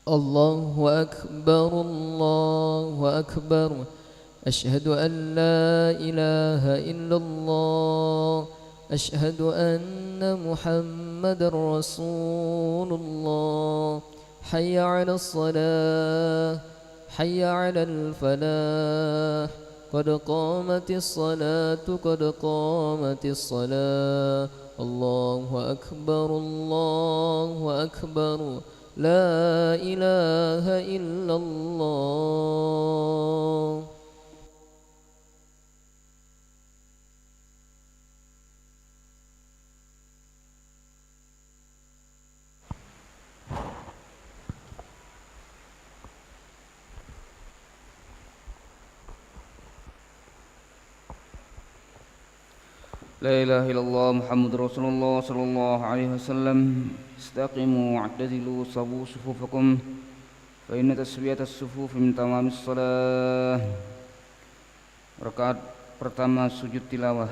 الله أكبر الله أكبر. أشهد أن لا إله إلا الله. أشهد أن محمد رسول الله. حي على الصلاة حي على الفلاح. قد قامت الصلاة قد قامت الصلاة. الله أكبر الله أكبر. لا إله إلا الله. لا إله إلا الله محمد رسول الله صلى الله عليه وسلم. استقيموا واعتدلوا صووا صفوفكم فإن taswiyat as-sufuf min tamamis shalah. Rakaat pertama sujud tilawah.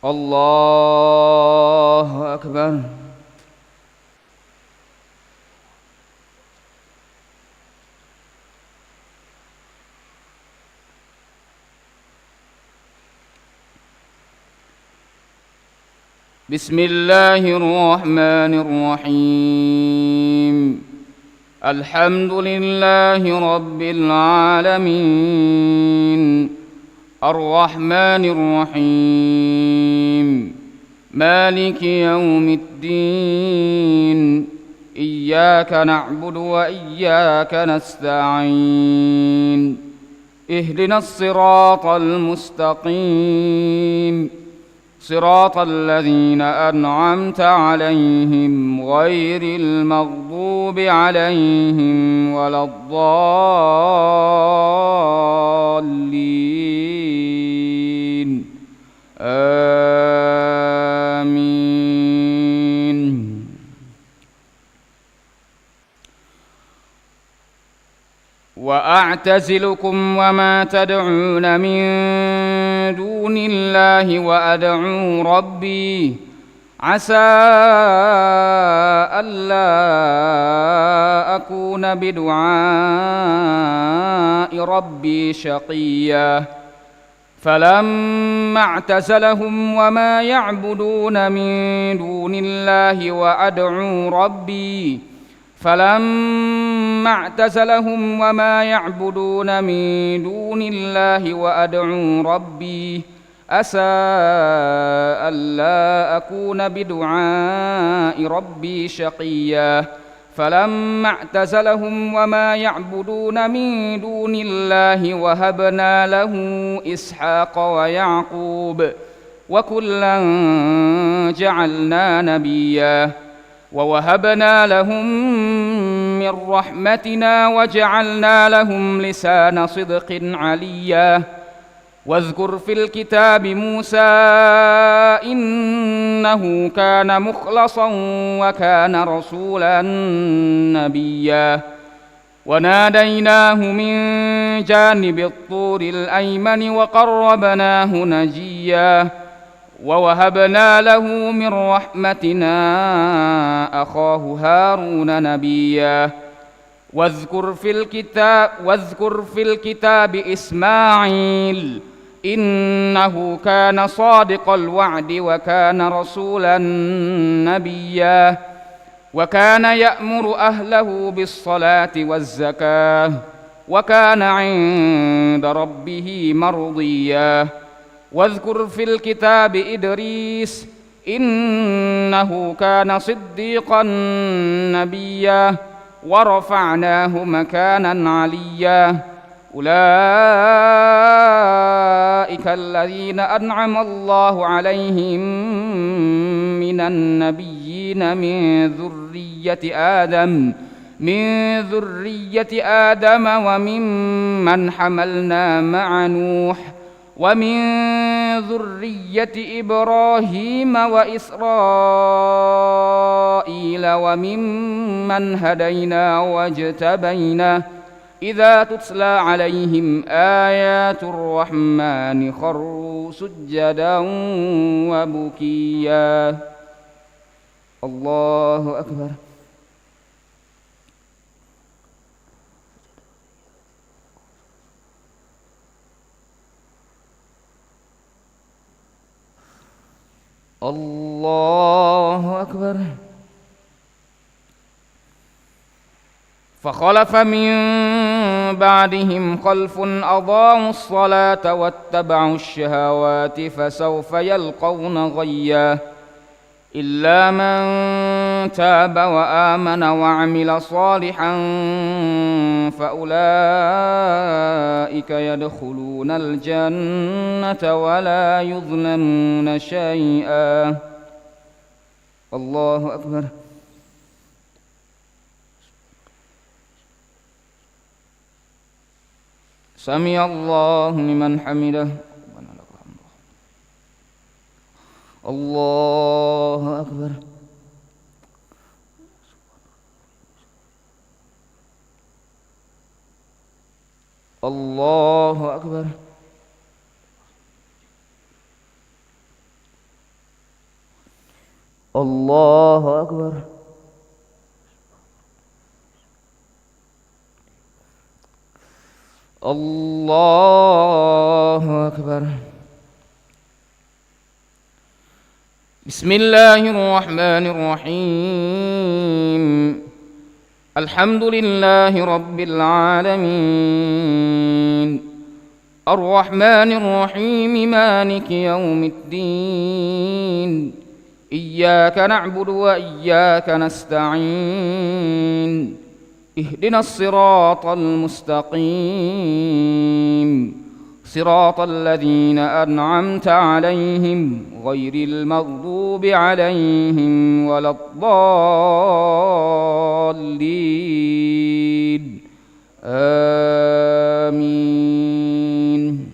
Allahu Akbar. بسم الله الرحمن الرحيم. الحمد لله رب العالمين الرحمن الرحيم مالك يوم الدين. إياك نعبد وإياك نستعين. اهدنا الصراط المستقيم صراط الذين أنعمت عليهم غير المغضوب عليهم ولا الضالين. آمين. وأعتزلكم وما تدعون من دون الله وأدعو ربي عسى ألا أكون بدعاء ربي شقيا. فلما اعتزلهم وما يعبدون من دون الله وأدعو ربي فلما اعتزلهم وما يعبدون من دون الله وأدعو ربي عسى ألا أكون بدعاء ربي شقيا. فلما اعتزلهم وما يعبدون من دون الله وهبنا له إسحاق ويعقوب وكلا جعلنا نبيا. ووهبنا لهم من رحمتنا وجعلنا لهم لسان صدق عليا. واذكر في الكتاب موسى إنه كان مخلصا وكان رسولا نبيا. وناديناه من جانب الطور الأيمن وقربناه نجيا. ووهبنا له من رحمتنا أخاه هارون نبيا. واذكر في الكتاب إسماعيل إنه كان صادق الوعد وكان رسولا نبيا. وكان يأمر أهله بالصلاة والزكاة وكان عند ربه مرضيا. واذكر في الكتاب إدريس إنه كان صديقا نبيا. ورفعناه مكانا عليا. أولئك الذين أنعم الله عليهم من النبيين من ذرية آدم وممن حملنا مع نوح ومن ذرية إبراهيم وإسرائيل وممن هدينا واجتبينا إذا تتلى عليهم آيات الرحمن خروا سجدا وبكيا. الله أكبر. الله أكبر. فخلف من بعدهم خلف أضاعوا الصلاة واتبعوا الشهوات فسوف يلقون غيا إلا من تاب وآمن وعمل صالحا فأولئك يدخلون الجنة ولا يظلمون شيئا. الله أكبر. سمع الله لمن حمده. الله أكبر. الله أكبر. الله أكبر. الله أكبر. بسم الله الرحمن الرحيم. الحمد لله رب العالمين الرحمن الرحيم مالك يوم الدين إياك نعبد وإياك نستعين اهدنا الصراط المستقيم صراط الذين أنعمت عليهم غير المغضوب عليهم ولا الضالين آمين.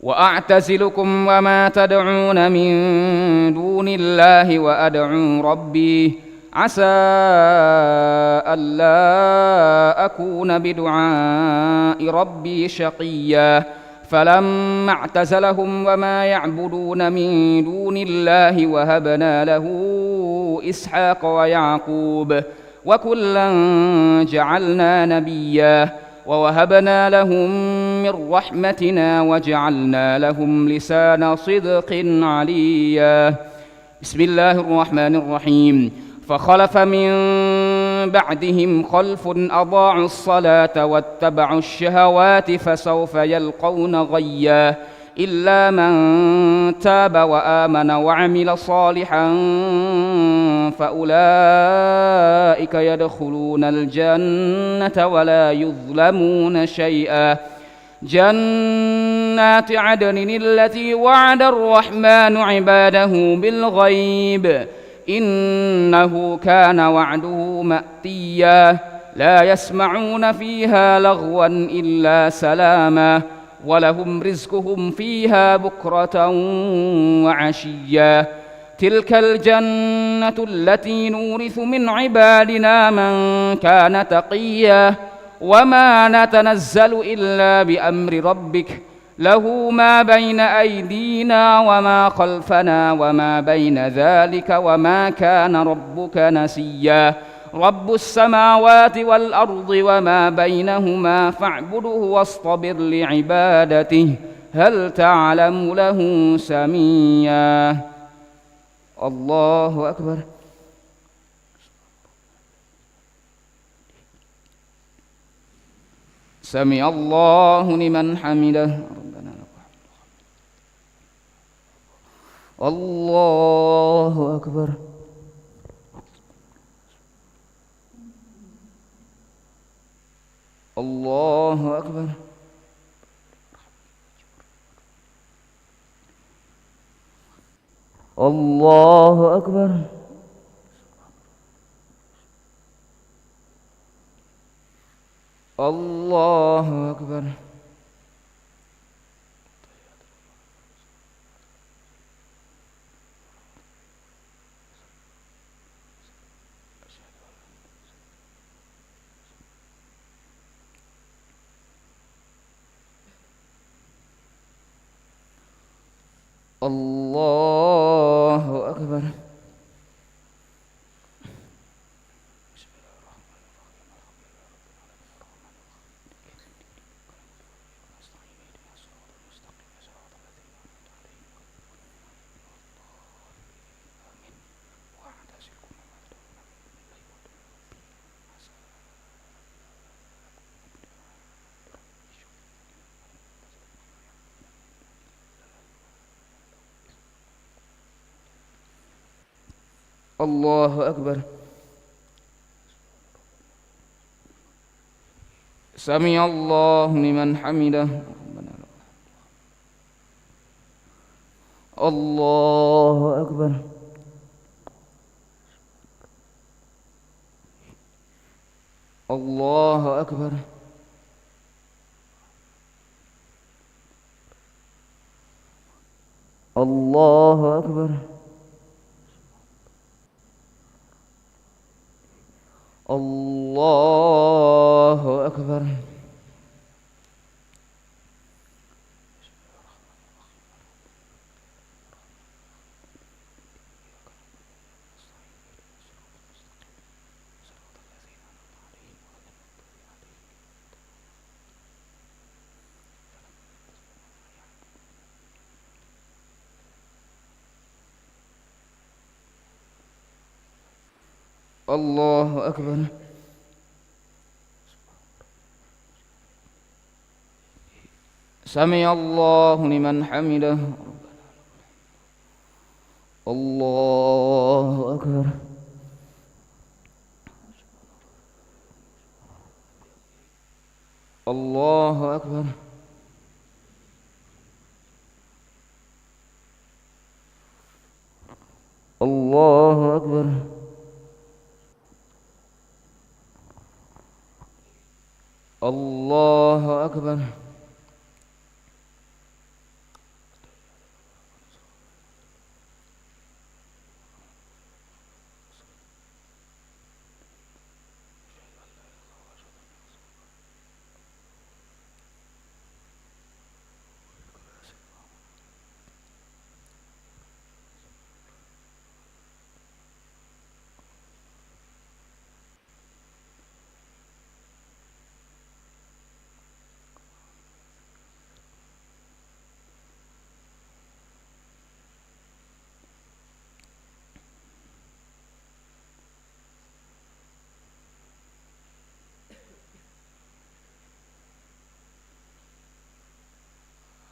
وأعتزلكم وما تدعون من دون الله وأدعو ربي عسى ألا أكون بدعاء ربي شقيا. فلما اعتزلهم وما يعبدون من دون الله وهبنا له إسحاق ويعقوب وكلا جعلنا نبيا ووهبنا لهم من رحمتنا وجعلنا لهم لسان صدق عليا. بسم الله الرحمن الرحيم. فخلف من بعدهم خلف أضاعوا الصلاة واتبعوا الشهوات فسوف يلقون غيا إلا من تاب وآمن وعمل صالحا فأولئك يدخلون الجنة ولا يظلمون شيئا. جنات عدن التي وعد الرحمن عباده بالغيب إنه كان وعده مأتيا. لا يسمعون فيها لغوا إلا سلاما ولهم رزقهم فيها بكرة وعشيا. تلك الجنة التي نورث من عبادنا من كان تقيا وما نتنزل إلا بأمر ربك له ما بين أيدينا وما خلفنا وما بين ذلك وما كان ربك نسيا. رب السماوات والأرض وما بينهما فاعبده واصطبر لعبادته هل تعلم له سميا. الله أكبر. سمع الله لمن حمده. الله أكبر. الله أكبر. الله أكبر. الله أكبر. Allahu Akbar. Allahu Akbar. Sami Allahu liman hamidah. Allahu Akbar. Allahu Akbar. Allahu Akbar. Allahu Akbar. Allahu Akbar. Sami Allahu liman hamidah. Allahu Akbar. Allahu Akbar. Allahu Akbar. Allahu Akbar.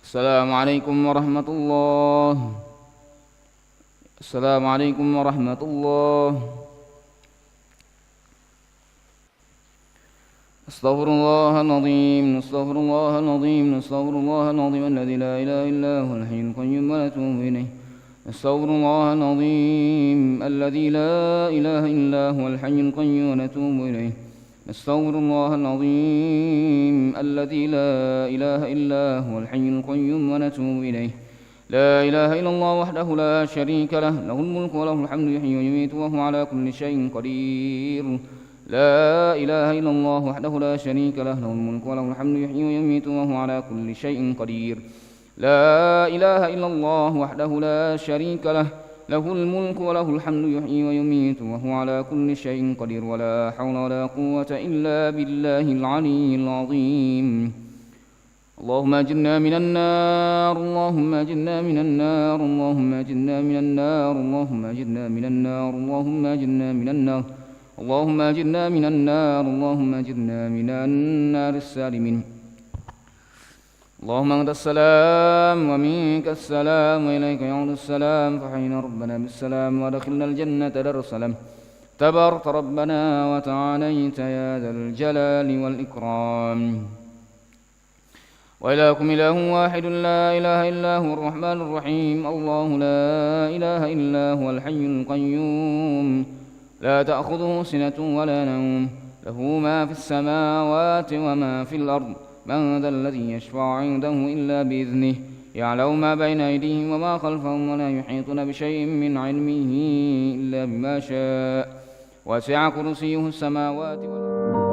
Assalamualaikum warahmatullahi. Assalamualaikum warahmatullahi. Astaghfirullahaladzim. Astaghfirullahaladzim. Astaghfirullahaladzim alladzi la ilaha illa huwal hayyul qayyum wa natubu ilaih. Astaghfirullahaladzim alladzi la ilaha illa huwal hayyul qayyum wa natubu ilaih. أستغفر الله العظيم الذي لا إله إلا هو الحي القيوم ونتوب إليه. لا إله إلا الله وحده لا شريك له له الملك وله الحمد يحيي ويميت وهو على كل شيء قدير. لا إله إلا الله وحده لا شريك له له الملك وله الحمد يحيي ويميت وهو على كل شيء قدير. لا إله إلا الله وحده لا شريك له له الملك وله الحمد يحيي ويميت وهو على كل شيء قدير. ولا حول ولا قوة إلا بالله العلي العظيم. اللهم أجرنا من النار. اللهم أجرنا من النار. اللهم أجرنا من النار. اللهم أجرنا من النار. اللهم أجرنا من النار. اللهم أجرنا من النار. اللهم أجرنا من النار السالمين. اللهم أنت السلام ومنك السلام وإليك يعود السلام. فحينا ربنا بالسلام وادخلنا الجنة دار السلام. تبارك ربنا وتعاليت يا ذا الجلال والإكرام. وإلهكم إله واحد لا إله إلا هو الرحمن الرحيم. الله لا إله إلا هو الحي القيوم لا تأخذه سنة ولا نوم له ما في السماوات وما في الأرض. من ذا الذي يشفع عنده إلا بإذنه. يعلم ما بين أيديهم وما خلفهم ولا يحيطون بشيء من علمه إلا بما شاء. وسع كرسيه السماوات والأرض.